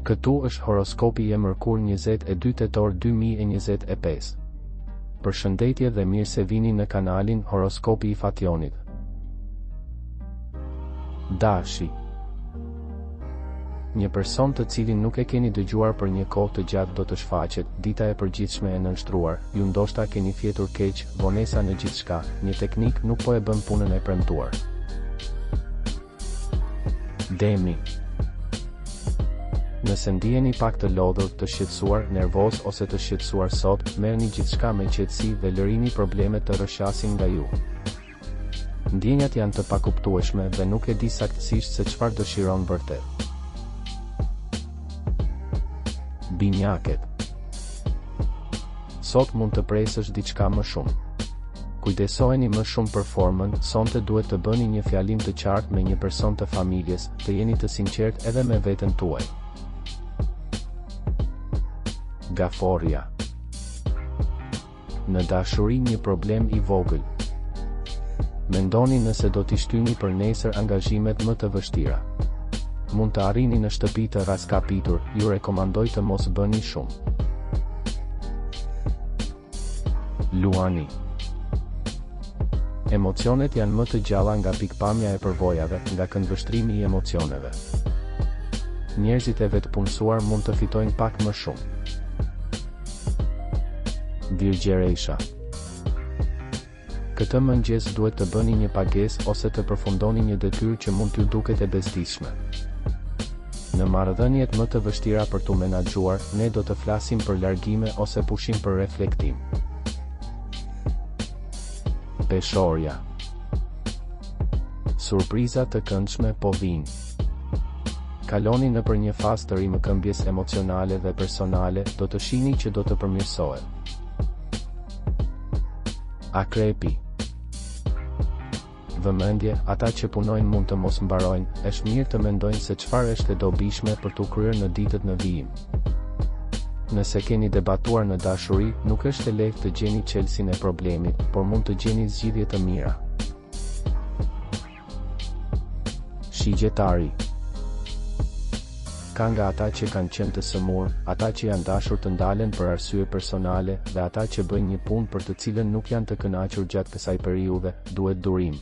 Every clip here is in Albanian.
Këtu është horoskopi i mërkur 22 tetor 2025. Përshëndetje dhe mirë se vini në kanalin Horoskopi i Fationit. Dashi. Një person të cilin nuk e keni dëgjuar për një kohë të gjatë do të shfaqet, dita e përgjithshme e nënshtruar, ju ndoshta keni fjetur keq, vonesa në gjithçka, një teknik nuk po e bën punën e premtuar. Demi. Nëse ndiheni pak të lodhur, të shqetësuar, nervoz ose të shqetësuar sot, merrni gjithçka me qetësi dhe lërini problemet të rrëshqasin nga ju. Ndjenjat janë të pakuptueshme dhe nuk e di saktësisht se çfarë dëshiron vërtet. Binjaket. Sot mund të presësh diçka më shumë. Kujdesojeni më shumë për formën, sonte duhet të bëni një fjalim të qartë me një person të familjes, të jeni të sinqert edhe me veten tuaj. Gaforja. Në dashuri një problem i vogël. Mendoni nëse do t'i shtyni për nesër angazhimet më të vështira. Mund të arrini në shtëpi të raskapitur, ju rekomandoj të mos bëni shumë. Luani. Emocionet janë më të gjalla nga pikpamja e përvojave, nga këndvështrimi i emocioneve. Njerëzit e vetëpunësuar mund të fitojnë pak më shumë. Virgjeresha. Këtë mëngjes duhet të bëni një pagesë ose të përfundoni një detyrë që mund t'ju duket e bezdishme. Në marrëdhëniet më të vështira për t'u menaxhuar, ne do të flasim për largime ose pushim për reflektim. Peshorja. Surpriza të këndshme po vinë. Kaloni nëpër një fazë të rimëkëmbjes emocionale dhe personale, do të shihni që do të përmirësohet. Akrepi. Vëmendje, ata që punojnë mund të mos mbarojnë, është mirë të mendojnë se çfarë është e dobishme për t'u kryer në ditët në vijim. Nëse keni debatuar në dashuri, nuk është e lehtë të gjeni çelësin e problemit, por mund të gjeni zgjidhje të mira. Shigjetari. Ka nga ata që kanë qenë të sëmur, ata që janë dashur të ndalen për arsye personale, dhe ata që bëjnë një punë për të cilën nuk janë të kënaqur gjatë kësaj periudhe, duhet durim.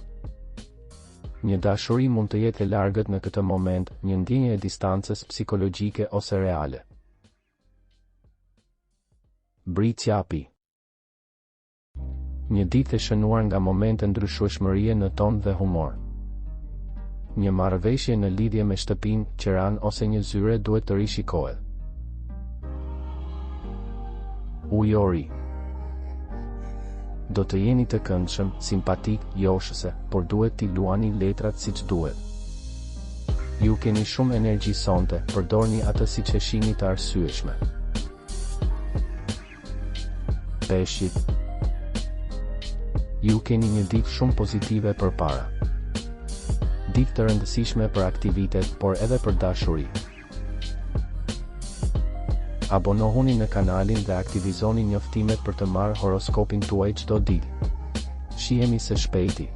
Një dashuri mund të jetë e largët në këtë moment, një ndjenjë e distancës psikologjike ose reale. Britsjapi. Një ditë e shënuar nga momente ndryshueshmërie në ton dhe humor. Një marrëveshje në lidhje me shtëpinë, qeran ose një zyre duhet të rishikohet. Ujori. Do të jeni të këndshëm, simpatik, joshëse, por duhet t'i luani letrat siç duhet. Ju keni shumë energji sonte, përdorni atë siç e shihni të arsyeshme. Peshqit. Ju keni një ditë shumë pozitive përpara. Ditë të rëndësishme për aktivitet, por edhe për dashuri. Abonohuni në kanalin dhe aktivizoni njoftimet për të marrë horoskopin tuaj çdo ditë. Shihemi së shpejti.